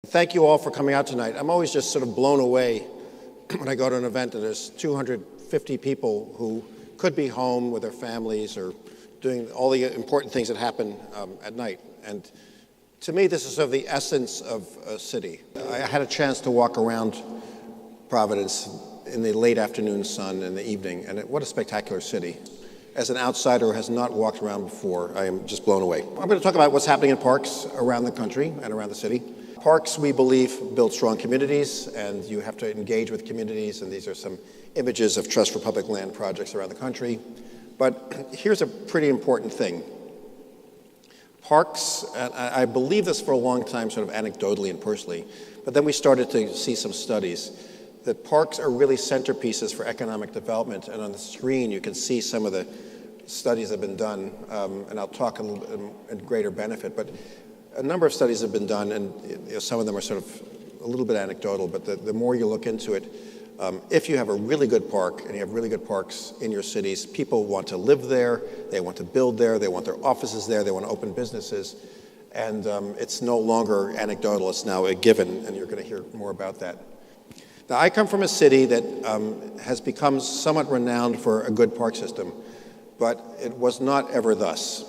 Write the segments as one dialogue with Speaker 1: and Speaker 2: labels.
Speaker 1: Thank you all for coming out tonight. I'm always just sort of blown away when I go to an event and there's 250 people who could be home with their families or doing all the important things that happen at night. And to me, this is sort of the essence of a city. I had a chance to walk around Providence in the late afternoon sun in the evening, and what a spectacular city. As an outsider who has not walked around before, I am just blown away. I'm going to talk about what's happening in parks around the country and around the city. Parks, we believe, build strong communities, and you have to engage with communities, and these are some images of Trust for Public Land projects around the country. But here's a pretty important thing. Parks, and I believe this for a long time, sort of anecdotally and personally, but then we started to see some studies that parks are really centerpieces for economic development, and on the screen you can see some of the studies that have been done, and I'll talk a little bit in greater benefit, but a number of studies have been done, and some of them are sort of a little bit anecdotal, but the more you look into it, if you have a really good park, and you have really good parks in your cities, people want to live there, they want to build there, they want their offices there, they want to open businesses, and it's no longer anecdotal, it's now a given, and you're going to hear more about that. Now, I come from a city that has become somewhat renowned for a good park system, but it was not ever thus.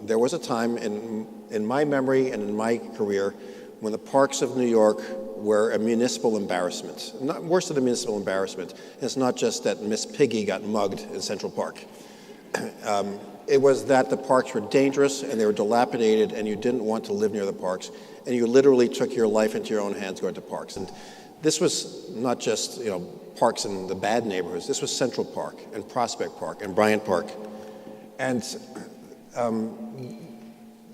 Speaker 1: There was a time in my memory and in my career when the parks of New York were a municipal embarrassment. Not worse than a municipal embarrassment. It's not just that Miss Piggy got mugged in Central Park. It was that the parks were dangerous and they were dilapidated and you didn't want to live near the parks, and you literally took your life into your own hands going to parks. And this was not just, parks in the bad neighborhoods. This was Central Park and Prospect Park and Bryant Park. And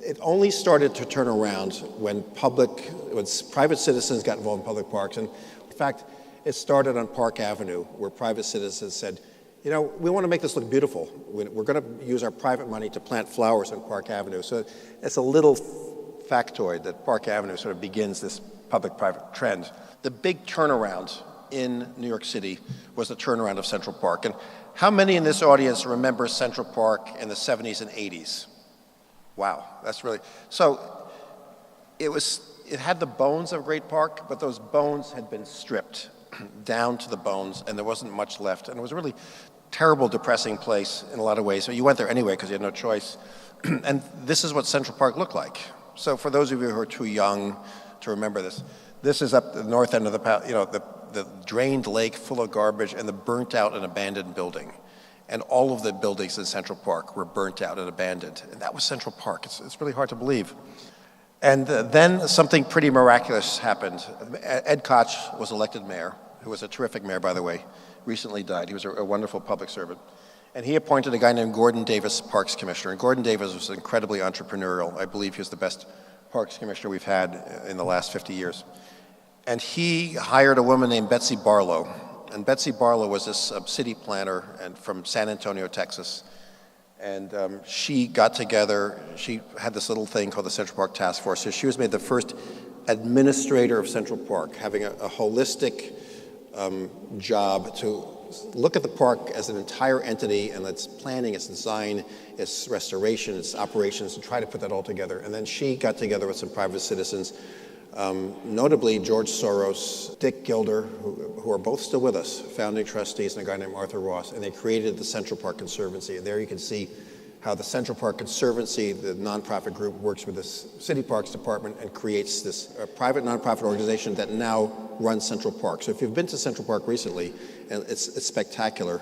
Speaker 1: it only started to turn around when private citizens got involved in public parks. And in fact, it started on Park Avenue, where private citizens said, we want to make this look beautiful. We're going to use our private money to plant flowers on Park Avenue. So it's a little factoid that Park Avenue sort of begins this public-private trend. The big turnaround in New York City was the turnaround of Central Park. And how many in this audience remember Central Park in the 70s and 80s? Wow, that's really, so it had the bones of a great park, but those bones had been stripped down to the bones, and there wasn't much left. And it was a really terrible, depressing place in a lot of ways. So you went there anyway because you had no choice. And this is what Central Park looked like. So for those of you who are too young to remember this, this is up the north end of the drained lake full of garbage and the burnt out and abandoned building. And all of the buildings in Central Park were burnt out and abandoned. And that was Central Park. It's really hard to believe. And then something pretty miraculous happened. Ed Koch was elected mayor, who was a terrific mayor, by the way, recently died. He was a wonderful public servant. And he appointed a guy named Gordon Davis, Parks Commissioner. And Gordon Davis was incredibly entrepreneurial. I believe he was the best Parks Commissioner we've had in the last 50 years. And he hired a woman named Betsy Barlow. And Betsy Barlow was this city planner from San Antonio, Texas. And she got together, she had this little thing called the Central Park Task Force. So she was made the first administrator of Central Park, having a holistic job to look at the park as an entire entity and its planning, its design, its restoration, its operations, and try to put that all together. And then she got together with some private citizens, notably George Soros, Dick Gilder, who are both still with us, founding trustees, and a guy named Arthur Ross, and they created the Central Park Conservancy. And there you can see how the Central Park Conservancy, the nonprofit group, works with the City Parks Department and creates this private nonprofit organization that now runs Central Park. So if you've been to Central Park recently, and it's spectacular,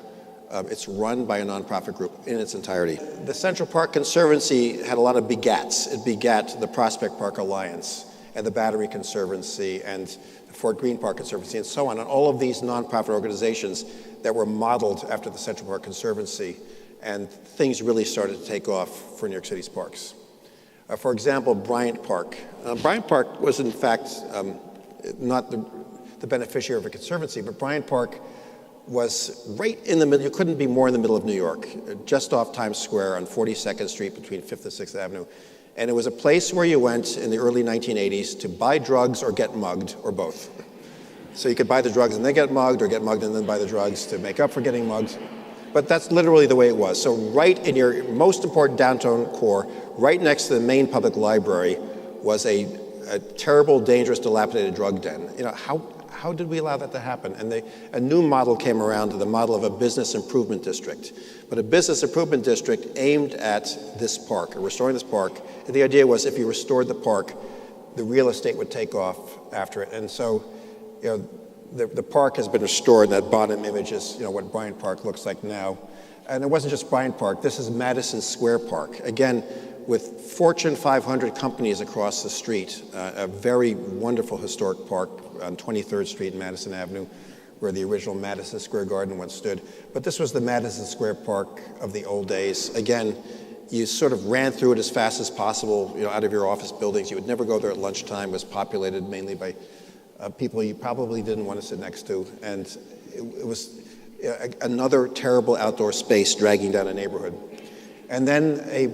Speaker 1: it's run by a nonprofit group in its entirety. The Central Park Conservancy had a lot of begats. It begat the Prospect Park Alliance, and the Battery Conservancy, and the Fort Greene Park Conservancy, and so on. And all of these nonprofit organizations that were modeled after the Central Park Conservancy, and things really started to take off for New York City's parks. For example, Bryant Park. Bryant Park was, in fact, not the beneficiary of a conservancy, but Bryant Park was right in the middle. You couldn't be more in the middle of New York, just off Times Square on 42nd Street between 5th and 6th Avenue. And it was a place where you went in the early 1980s to buy drugs or get mugged, or both. So you could buy the drugs and then get mugged, or get mugged and then buy the drugs to make up for getting mugged. But that's literally the way it was. So right in your most important downtown core, right next to the main public library, was a a terrible, dangerous, dilapidated drug den. How did we allow that to happen? And a new model came around, the model of a business improvement district. But a business improvement district aimed at this park, or restoring this park. And the idea was if you restored the park, the real estate would take off after it. And so, the park has been restored. That bottom image is, what Bryant Park looks like now. And it wasn't just Bryant Park. This is Madison Square Park. Again, with Fortune 500 companies across the street, a very wonderful historic park on 23rd Street and Madison Avenue, where the original Madison Square Garden once stood. But this was the Madison Square Park of the old days. Again, you sort of ran through it as fast as possible, out of your office buildings. You would never go there at lunchtime. It was populated mainly by people you probably didn't want to sit next to. And it was another terrible outdoor space dragging down a neighborhood. And then a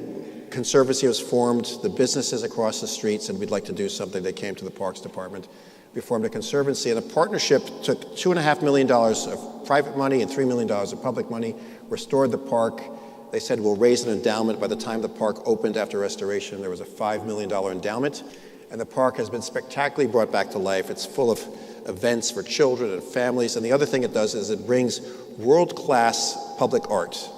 Speaker 1: Conservancy was formed. The businesses across the street said, we'd like to do something. They came to the Parks Department. We formed a Conservancy, and a partnership took $2.5 million of private money and $3 million of public money, restored the park. They said, we'll raise an endowment. By the time the park opened after restoration, there was a $5 million endowment, and the park has been spectacularly brought back to life. It's full of events for children and families, and the other thing it does is it brings world-class public art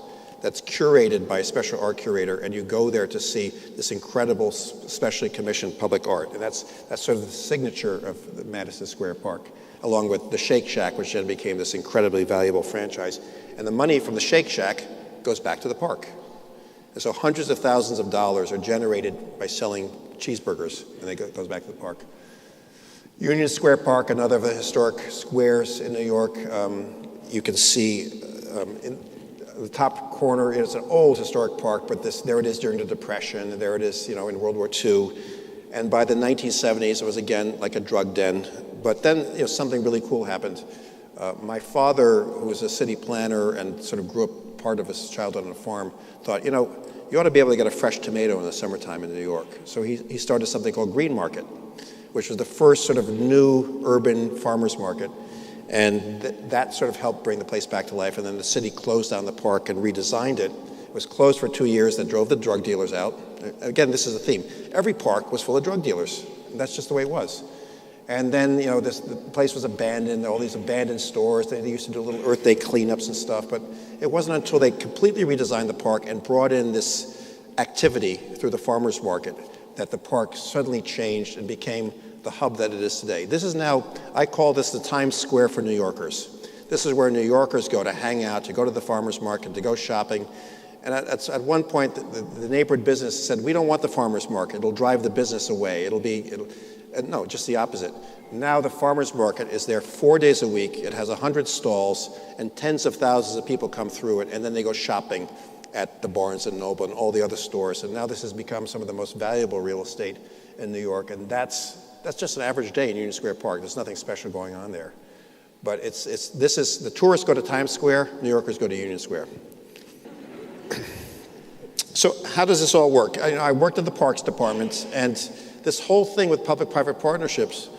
Speaker 1: that's curated by a special art curator, and you go there to see this incredible, specially commissioned public art. And that's sort of the signature of the Madison Square Park, along with the Shake Shack, which then became this incredibly valuable franchise. And the money from the Shake Shack goes back to the park. And so hundreds of thousands of dollars are generated by selling cheeseburgers, and it goes back to the park. Union Square Park, another of the historic squares in New York. You can see in the top corner is an old historic park, but there it is during the Depression, and there it is, in World War II. And by the 1970s, it was again like a drug den. But then, something really cool happened. My father, who was a city planner and sort of grew up part of his childhood on a farm, thought, you ought to be able to get a fresh tomato in the summertime in New York. So he started something called Green Market, which was the first sort of new urban farmers market. And that sort of helped bring the place back to life. And then the city closed down the park and redesigned it. It was closed for 2 years. That drove the drug dealers out. Again, this is a theme. Every park was full of drug dealers. And that's just the way it was. And then, the place was abandoned. All these abandoned stores. They used to do little Earth Day cleanups and stuff. But it wasn't until they completely redesigned the park and brought in this activity through the farmers market that the park suddenly changed and became the hub that it is today. This is now, I call this the Times Square for New Yorkers. This is where New Yorkers go to hang out, to go to the farmer's market, to go shopping. And at one point, the neighborhood business said, we don't want the farmer's market. It'll drive the business away. No, just the opposite. Now the farmer's market is there 4 days a week. It has 100 stalls, and tens of thousands of people come through it, and then they go shopping at the Barnes & Noble and all the other stores. And now this has become some of the most valuable real estate in New York, and that's just an average day in Union Square Park. There's nothing special going on there. But the tourists go to Times Square, New Yorkers go to Union Square. So how does this all work? I worked at the Parks Department, and this whole thing with public-private partnerships,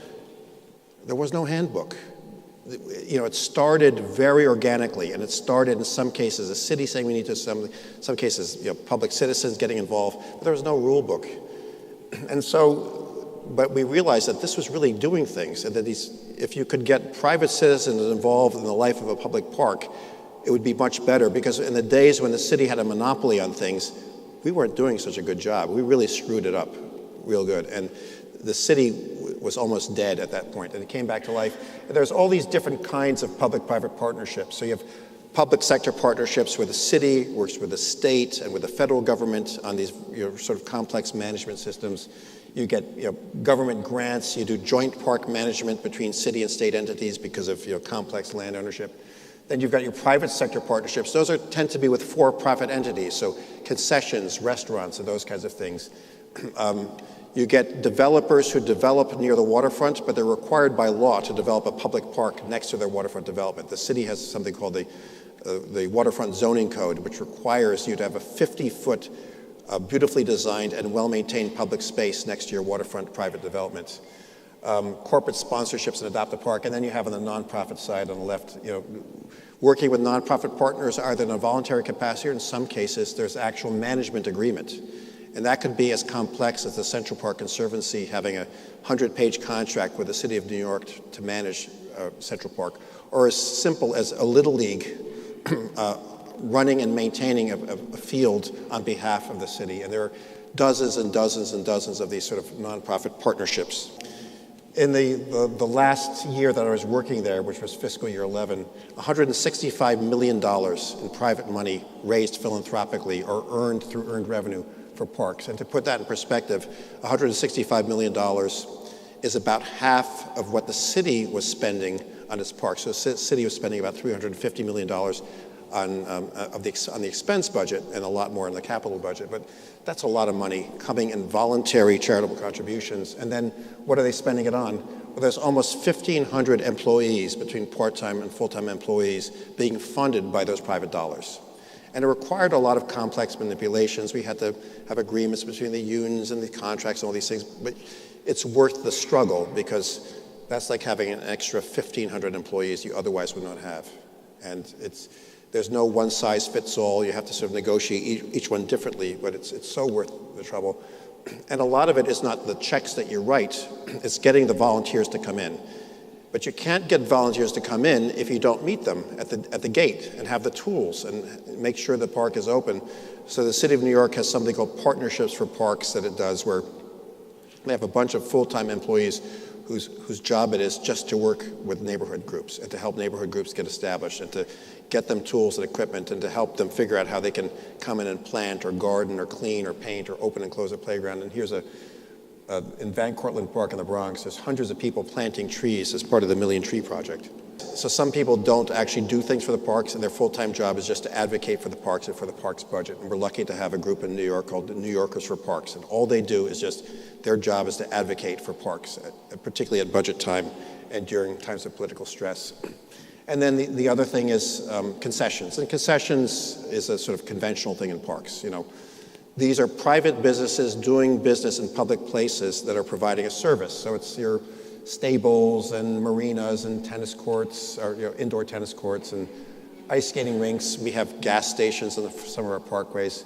Speaker 1: there was no handbook. It started very organically, and it started in some cases a city saying we need to, some cases, public citizens getting involved, but there was no rule book. And so, but we realized that this was really doing things, and that if you could get private citizens involved in the life of a public park, it would be much better, because in the days when the city had a monopoly on things, we weren't doing such a good job. We really screwed it up real good, and the city was almost dead at that point, and it came back to life. And there's all these different kinds of public-private partnerships. So you have public sector partnerships where the city works with the state and with the federal government on these sort of complex management systems. You get government grants. You do joint park management between city and state entities because of complex land ownership. Then you've got your private sector partnerships. Those tend to be with for-profit entities, so concessions, restaurants, and those kinds of things. You get developers who develop near the waterfront, but they're required by law to develop a public park next to their waterfront development. The city has something called the Waterfront Zoning Code, which requires you to have a 50-foot beautifully designed and well-maintained public space next to your waterfront private development. Corporate sponsorships and adopt a park, and then you have on the nonprofit side on the left, working with nonprofit partners either in a voluntary capacity or in some cases there's actual management agreement. And that could be as complex as the Central Park Conservancy having a 100-page contract with the city of New York to manage Central Park, or as simple as a Little League running and maintaining a field on behalf of the city. And there are dozens and dozens and dozens of these sort of nonprofit partnerships. In the last year that I was working there, which was fiscal year 11, $165 million in private money raised philanthropically or earned through earned revenue for parks. And to put that in perspective, $165 million is about half of what the city was spending on its parks. So the city was spending about $350 million on the expense budget and a lot more on the capital budget. But that's a lot of money coming in voluntary charitable contributions. And then what are they spending it on? Well, there's almost 1,500 employees, between part-time and full-time employees, being funded by those private dollars. And it required a lot of complex manipulations. We had to have agreements between the unions and the contracts and all these things. But it's worth the struggle, because that's like having an extra 1,500 employees you otherwise would not have. And there's no one-size-fits-all. You have to sort of negotiate each one differently, but it's so worth the trouble. And a lot of it is not the checks that you write, it's getting the volunteers to come in. But you can't get volunteers to come in if you don't meet them at the gate and have the tools and make sure the park is open. So the City of New York has something called Partnerships for Parks that it does, where they have a bunch of full-time employees whose job it is just to work with neighborhood groups and to help neighborhood groups get established and to get them tools and equipment and to help them figure out how they can come in and plant or garden or clean or paint or open and close a playground. And here's in Van Cortlandt Park in the Bronx, there's hundreds of people planting trees as part of the Million Tree Project. So some people don't actually do things for the parks, and their full-time job is just to advocate for the parks and for the parks budget. And we're lucky to have a group in New York called the New Yorkers for Parks. And all they do is their job is to advocate for parks, particularly at budget time and during times of political stress. And then the other thing is concessions. And concessions is a sort of conventional thing in parks. These are private businesses doing business in public places that are providing a service. So it's your stables and marinas and tennis courts, or indoor tennis courts and ice skating rinks. We have gas stations in some of our parkways.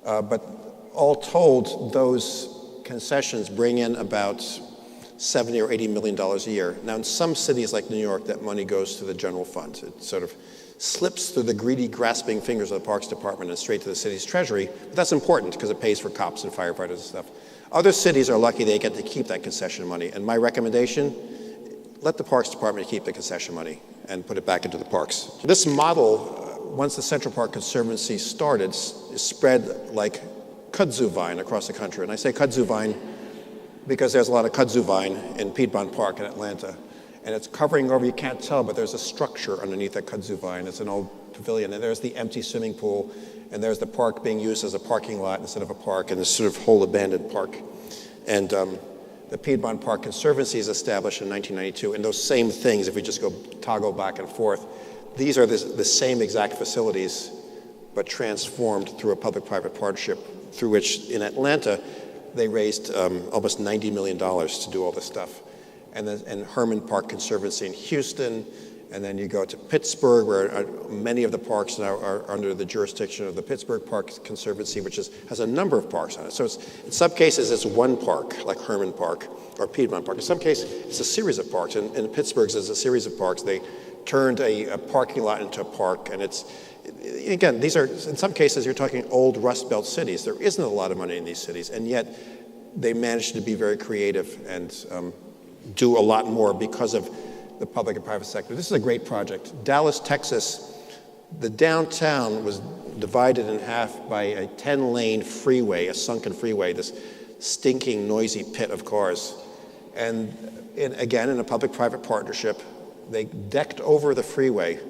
Speaker 1: But all told, those concessions bring in about $70 or $80 million a year. Now, in some cities like New York, that money goes to the general fund. It sort of slips through the greedy, grasping fingers of the Parks Department and straight to the city's treasury. But that's important because it pays for cops and firefighters and stuff. Other cities are lucky they get to keep that concession money. And my recommendation, let the Parks Department keep the concession money and put it back into the parks. This model, once the Central Park Conservancy started, is spread like kudzu vine across the country. And I say kudzu vine because there's a lot of kudzu vine in Piedmont Park in Atlanta. And it's covering over, you can't tell, but there's a structure underneath that kudzu vine. It's an old pavilion, and there's the empty swimming pool, and there's the park being used as a parking lot instead of a park, and this sort of whole abandoned park. And the Piedmont Park Conservancy is established in 1992, and those same things, if we just go toggle back and forth, these are the same exact facilities, but transformed through a public-private partnership, through which in Atlanta, they raised almost $90 million to do all this stuff. And Herman Park Conservancy in Houston, and then you go to Pittsburgh, where many of the parks now are under the jurisdiction of the Pittsburgh Park Conservancy, which has a number of parks on it. So in some cases, it's one park, like Herman Park or Piedmont Park. In some cases, it's a series of parks. In Pittsburgh's, there's a series of parks. They turned a parking lot into a park, and again, these are, in some cases, you're talking old Rust Belt cities. There isn't a lot of money in these cities, and yet they managed to be very creative and do a lot more because of the public and private sector. This is a great project. Dallas, Texas, the downtown was divided in half by a 10-lane freeway, a sunken freeway, this stinking, noisy pit of cars. And again, in a public-private partnership, they decked over the freeway.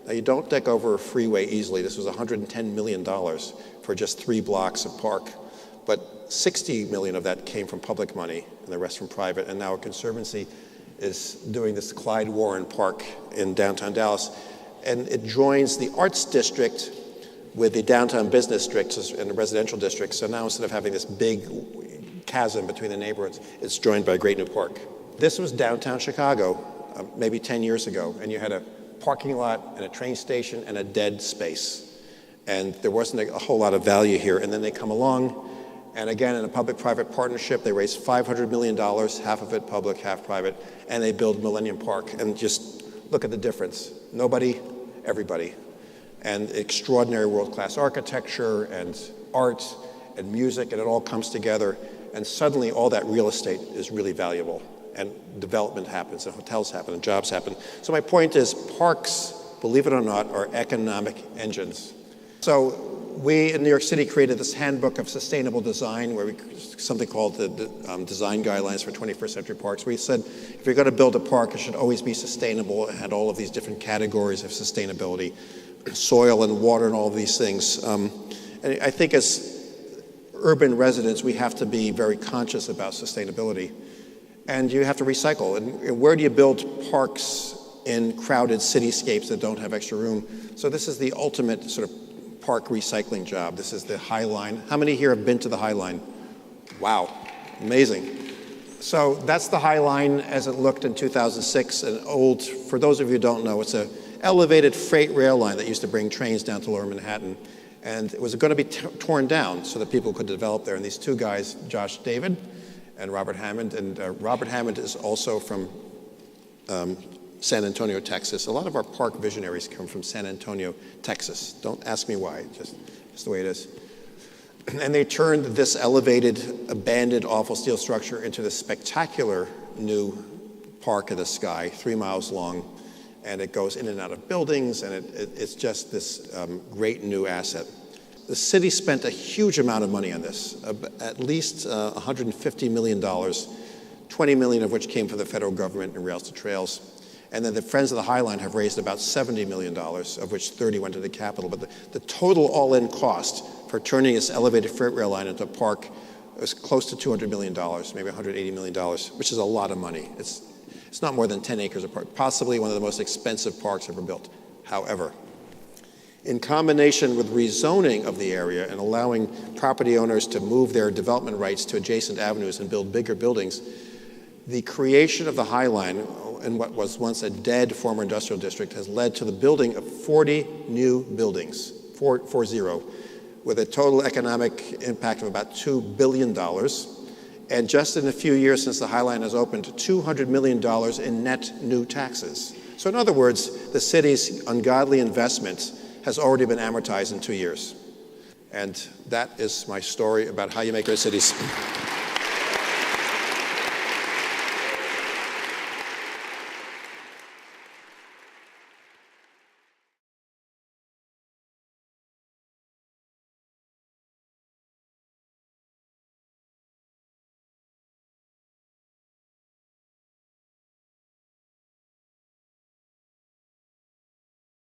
Speaker 1: Now, you don't deck over a freeway easily. This was $110 million for just 3 blocks of park. But $60 million of that came from public money and the rest from private. And now a conservancy is doing this Clyde Warren Park in downtown Dallas. And it joins the arts district with the downtown business districts and the residential districts. So now instead of having this big chasm between the neighborhoods, it's joined by a great new park. This was downtown Chicago maybe 10 years ago. And you had a parking lot and a train station and a dead space. And there wasn't a whole lot of value here. And then they come along And again, in a public-private partnership, they raised $500 million, half of it public, half private, and they build Millennium Park. And just look at the difference. Nobody, everybody. And extraordinary world-class architecture and art and music, and it all comes together. And suddenly all that real estate is really valuable. And development happens, and hotels happen, and jobs happen. So my point is, parks, believe it or not, are economic engines. So we in New York City created this handbook of sustainable design, where something called the design guidelines for 21st century parks. We said, if you're going to build a park, it should always be sustainable. It had all of these different categories of sustainability, soil and water and all of these things. And I think as urban residents, we have to be very conscious about sustainability. And you have to recycle. And where do you build parks in crowded cityscapes that don't have extra room? So this is the ultimate sort of park recycling job. This is the High Line. How many here have been to the High Line? Wow, amazing. So that's the High Line as it looked in 2006. An old, for those of you who don't know, it's an elevated freight rail line that used to bring trains down to lower Manhattan. And it was going to be torn down so that people could develop there. And these two guys, Josh David and Robert Hammond, and Robert Hammond is also from San Antonio, Texas. A lot of our park visionaries come from San Antonio, Texas. Don't ask me why, just the way it is. And they turned this elevated, abandoned, awful steel structure into this spectacular new park in the sky, 3 miles long. And it goes in and out of buildings, and it's just this great new asset. The city spent a huge amount of money on this, at least $150 million, $20 million of which came from the federal government in Rails to Trails. And then the Friends of the High Line have raised about $70 million, of which 30 went to the Capitol. But the total all-in cost for turning this elevated freight rail line into a park was close to $200 million, maybe $180 million, which is a lot of money. It's not more than 10 acres of park, possibly one of the most expensive parks ever built. However, in combination with rezoning of the area and allowing property owners to move their development rights to adjacent avenues and build bigger buildings, the creation of the High Line in what was once a dead former industrial district has led to the building of 40 new buildings, 40, with a total economic impact of about $2 billion. And just in a few years since the High Line has opened, $200 million in net new taxes. So in other words, the city's ungodly investment has already been amortized in 2 years. And that is my story about how you make great cities.